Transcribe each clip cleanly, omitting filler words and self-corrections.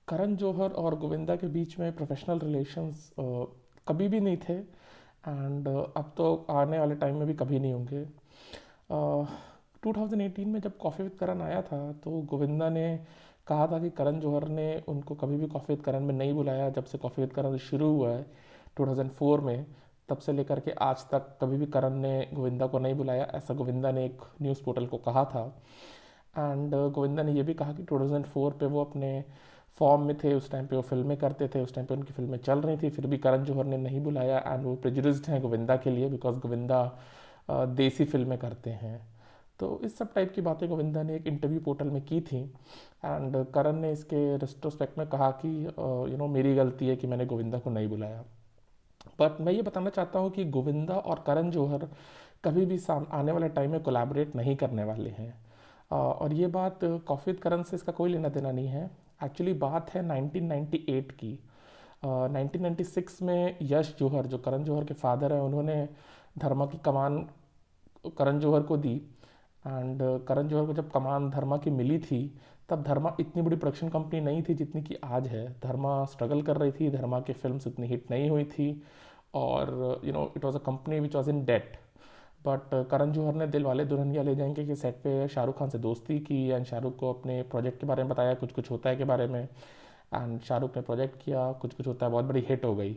करण जौहर और गोविंदा के बीच में प्रोफेशनल रिलेशंस कभी भी नहीं थे, एंड अब तो आने वाले टाइम में भी कभी नहीं होंगे। 2018 में जब कॉफ़ी विद करण आया था तो गोविंदा ने कहा था कि करण जौहर ने उनको कभी भी कॉफ़ी विद करण में नहीं बुलाया। जब से कॉफ़ी विद करण शुरू हुआ है 2004 में, तब से लेकर के आज तक कभी भी करण ने गोविंदा को नहीं बुलाया, ऐसा गोविंदा ने एक न्यूज़ पोर्टल को कहा था। एंड गोविंदा ने ये भी कहा कि 2004 पे वो अपने फॉर्म में थे, उस टाइम पे वो फिल्में करते थे, उस टाइम पे उनकी फिल्में चल रही थी, फिर भी करण जौहर ने नहीं बुलाया। एंड वो प्रेजुडिस्ड हैं गोविंदा के लिए, बिकॉज गोविंदा देसी फिल्में करते हैं। तो इस सब टाइप की बातें गोविंदा ने एक इंटरव्यू पोर्टल में की थी। एंड करण ने इसके रिस्ट्रोस्पेक्ट में कहा कि मेरी गलती है कि मैंने गोविंदा को नहीं बुलाया। बट मैं ये बताना चाहता हूँ कि गोविंदा और करण जौहर कभी भी आने वाले टाइम में कोलैबोरेट नहीं करने वाले हैं। और ये बात कॉफ़ी विद करण से इसका कोई लेना देना नहीं है। एक्चुअली बात है 1998 की। 1996 में यश जौहर, जो करण जौहर के फादर हैं, उन्होंने धर्मा की कमान करण जौहर को दी। एंड करण जौहर को जब कमान धर्मा की मिली थी, तब धर्मा इतनी बड़ी प्रोडक्शन कंपनी नहीं थी जितनी कि आज है। धर्मा स्ट्रगल कर रही थी, धर्मा की फिल्म्स उतनी हिट नहीं हुई थी, और it was a company which was in debt. But Karan Johar ने दिल वाले दुल्हनिया ले जाएंगे के सेट पे शाहरुख खान से दोस्ती की, एंड शाहरुख को अपने प्रोजेक्ट के बारे में बताया, कुछ कुछ होता है के बारे में। एंड शाहरुख ने प्रोजेक्ट किया, कुछ कुछ होता है बहुत बड़ी हिट हो गई।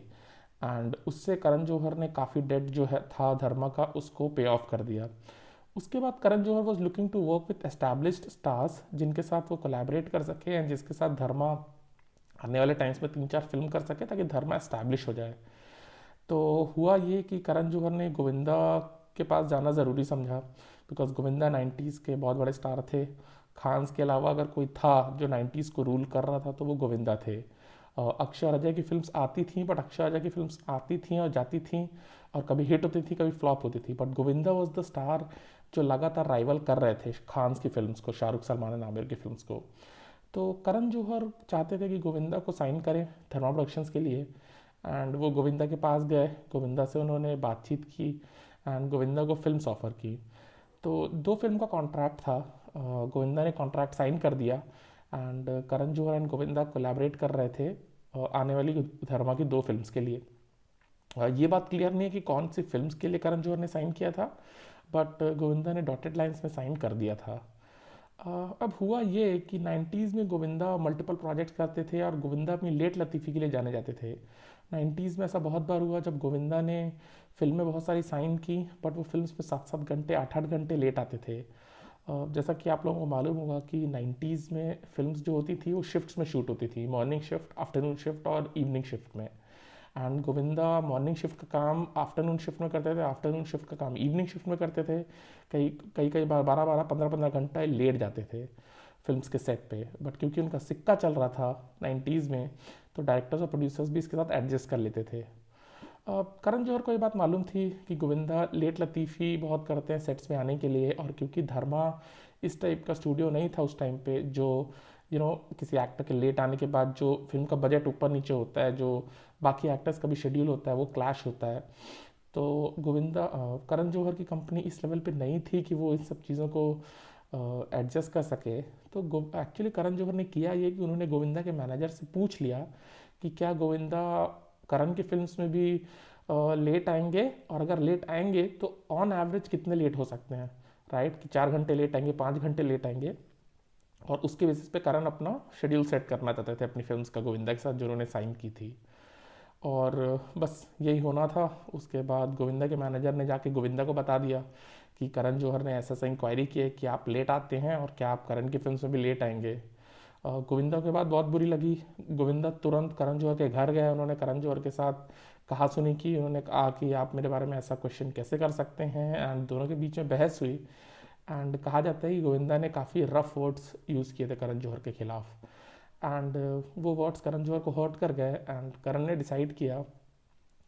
एंड उससे करण जौहर ने काफ़ी डेट जो है था धर्मा का, उसको पे ऑफ कर दिया। उसके बाद Karan Johar was looking to work with established stars, जिनके साथ वो कोलैबोरेट कर सके एंड जिसके साथ धर्मा आने वाले टाइम्स में 3-4 फिल्म कर सके, ताकि धर्मा एस्टैब्लिश हो जाए। तो हुआ ये कि करण जौहर ने गोविंदा के पास जाना ज़रूरी समझा, बिकॉज गोविंदा 90s के बहुत बड़े स्टार थे। खान्स के अलावा अगर कोई था जो 90s को रूल कर रहा था तो वो गोविंदा थे। अक्षय अजय की फिल्म्स आती थीं, बट अक्षय अजय की फिल्म्स आती थीं और जाती थीं, और कभी हिट होती थी, कभी फ्लॉप होती थी। But Govinda was the star जो लगातार राइवल कर रहे थे खान्स की फिल्म्स को, शाहरुख, सलमान एंड आमिर की फिल्म्स को। तो करण जौहर चाहते थे कि गोविंदा को साइन करें धर्मा प्रोडक्शंस के लिए। एंड वो गोविंदा के पास गए, गोविंदा से उन्होंने बातचीत की, एंड गोविंदा को फिल्म्स ऑफर की। तो 2 फिल्म का कॉन्ट्रैक्ट था। गोविंदा ने कॉन्ट्रैक्ट साइन कर दिया, and Karan Johar and Govinda collaborate कर रहे थे आने वाली धर्मा की 2 फिल्म्स के लिए। ये बात क्लियर नहीं है कि कौन सी फिल्म्स के लिए करण जौहर ने साइन किया था, बट गोविंदा ने डॉटेड लाइन्स में साइन कर दिया था। अब हुआ ये कि 90s में गोविंदा मल्टीपल प्रोजेक्ट्स करते थे, और गोविंदा अपनी लेट लतीफ़ी के लिए जाने जाते थे। 90s में ऐसा बहुत बार हुआ जब गोविंदा ने फिल्में बहुत सारी साइन की, बट वो फिल्म्स में 7-7 घंटे 8-8 घंटे लेट आते थे। जैसा कि आप लोगों को मालूम होगा कि 90s में फिल्म्स जो होती थी वो शिफ्ट्स में शूट होती थी, मॉर्निंग शिफ्ट, आफ्टरनून शिफ्ट और इवनिंग शिफ्ट में। एंड गोविंदा मॉर्निंग शिफ्ट का काम आफ्टरनून शिफ्ट में करते थे, आफ्टरनून शिफ्ट का काम इवनिंग शिफ्ट में करते थे। कई कई कई बार 12-12 15-15 घंटा लेट जाते थे फिल्म्स के सेट पे। बट क्योंकि उनका सिक्का चल रहा था 90s में, तो डायरेक्टर्स और प्रोड्यूसर्स भी इसके साथ एडजस्ट कर लेते थे। करण जौहर को ये बात मालूम थी कि गोविंदा लेट लतीफ़ी बहुत करते हैं सेट्स में आने के लिए, और क्योंकि धर्मा इस टाइप का स्टूडियो नहीं था उस टाइम पे, जो किसी एक्टर के लेट आने के बाद जो फिल्म का बजट ऊपर नीचे होता है, जो बाकी एक्टर्स का भी शेड्यूल होता है, वो क्लैश होता है। तो करण जौहर की कंपनी इस लेवल पे नहीं थी कि वो इन सब चीज़ों को एडजस्ट कर सके। तो एक्चुअली करण जौहर ने किया ये कि उन्होंने गोविंदा के मैनेजर से पूछ लिया कि क्या गोविंदा करण की फिल्म्स में भी लेट आएंगे, और अगर लेट आएंगे तो ऑन एवरेज कितने लेट हो सकते हैं, राइट? कि 4 घंटे लेट आएंगे, 5 घंटे लेट आएंगे। और उसके बेसिस पे करण अपना शेड्यूल सेट करना चाहते थे अपनी फिल्म्स का गोविंदा के साथ, जो उन्होंने साइन की थी। और बस यही होना था। उसके बाद गोविंदा के मैनेजर ने जाके गोविंदा को बता दिया कि करण जौहर ने ऐसा ऐसा इंक्वायरी की है कि आप लेट आते हैं, और क्या आप करण की फिल्म में भी लेट आएंगे। गोविंदा के बाद बहुत बुरी लगी। गोविंदा तुरंत करण जौहर के घर गए, उन्होंने करण जौहर के साथ कहा सुनी की, उन्होंने कहा कि आप मेरे बारे में ऐसा क्वेश्चन कैसे कर सकते हैं, एंड दोनों के बीच में बहस हुई। एंड कहा जाता है कि गोविंदा ने काफ़ी रफ वर्ड्स यूज़ किए थे करण जौहर के खिलाफ। एंड वो वर्ड्स करण जौहर को हर्ट कर गए, एंड करण ने डिसाइड किया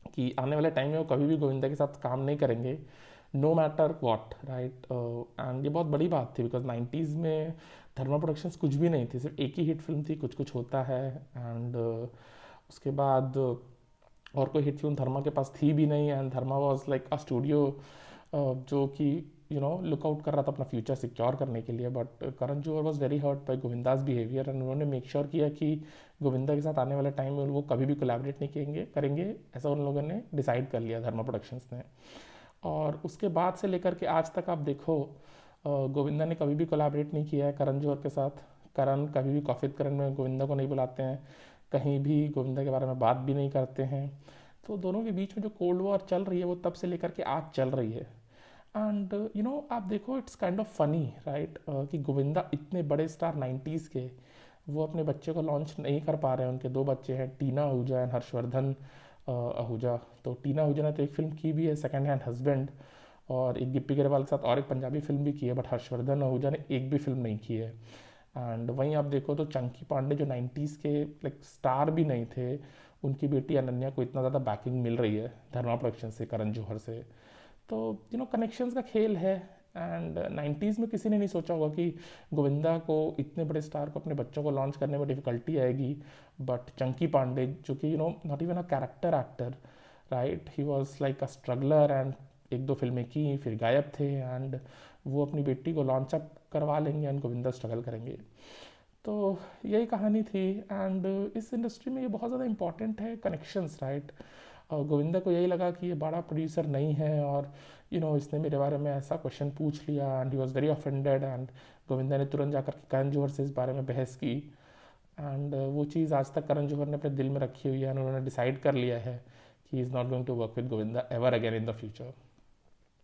कि आने वाले टाइम में वो कभी भी गोविंदा के साथ काम नहीं करेंगे, no matter what, right? And ये बहुत बड़ी बात थी, बिकॉज 90s में धर्मा प्रोडक्शंस कुछ भी नहीं थी, सिर्फ एक ही हिट फिल्म थी, कुछ कुछ होता है। एंड उसके बाद और कोई हिट फिल्म धर्मा के पास थी भी नहीं, and Dharma was like a studio जो कि लुक आउट कर रहा था अपना फ्यूचर सिक्योर करने के लिए, but Karan Johar was very hurt by Govinda's behaviour and उन्होंने मेक श्योर किया कि गोविंदा के साथ आने वाले टाइम में वो कभी भी कोलैबोरेट नहीं करेंगे, ऐसा उन लोगों ने डिसाइड कर लिया धर्मा प्रोडक्शंस ने। और उसके बाद से लेकर के आज तक आप देखो, गोविंदा ने कभी भी कोलैबोरेट नहीं किया है करण जौहर के साथ। करण कभी भी कॉफी विद करण में गोविंदा को नहीं बुलाते हैं, कहीं भी गोविंदा के बारे में बात भी नहीं करते हैं। तो दोनों के बीच में जो कोल्ड वॉर चल रही है वो तब से लेकर के आज चल रही है। एंड आप देखो it's kind of funny right, कि गोविंदा इतने बड़े स्टार 90s के, वो अपने बच्चे को लॉन्च नहीं कर पा रहे हैं। उनके दो बच्चे हैं, टीना आहूजा एंड हर्षवर्धन आहूजा। तो टीना आहूजा ने तो एक फिल्म की भी है सेकंड हैंड हस्बैंड, और एक गिप्पी गरेवाल के साथ और एक पंजाबी फिल्म भी की है, बट हर्षवर्धन आहूजा ने एक भी फिल्म नहीं की है। एंड वहीं आप देखो तो चंकी पांडे जो 90s के लाइक स्टार भी नहीं थे, उनकी बेटी अनन्या को इतना ज़्यादा बैकिंग मिल रही है धर्मा प्रोडक्शन से, करण जौहर से। तो कनेक्शंस का खेल है। एंड 90s में किसी ने नहीं सोचा होगा कि गोविंदा को, इतने बड़े स्टार को, अपने बच्चों को लॉन्च करने में डिफ़िकल्टी आएगी। बट चंकी पांडे जो कि not even a character actor right, he was like a struggler and एक दो फिल्में की फिर गायब थे, एंड वो अपनी बेटी को लॉन्च अप करवा लेंगे एंड गोविंदा स्ट्रगल करेंगे। तो यही कहानी थी। एंड इस इंडस्ट्री में ये बहुत ज़्यादा इंपॉर्टेंट है, कनेक्शंस राइट। और गोविंदा को यही लगा कि ये बड़ा प्रोड्यूसर नहीं है, और इसने मेरे बारे में ऐसा क्वेश्चन पूछ लिया, and he was very offended. And Govinda ने तुरंत जाकर के करण जौहर से इस बारे में बहस की। एंड वो चीज़ आज तक करण जौहर ने अपने दिल में रखी हुई है, एंड उन्होंने डिसाइड कर लिया है कि he is not going to work with Govinda ever again in the future.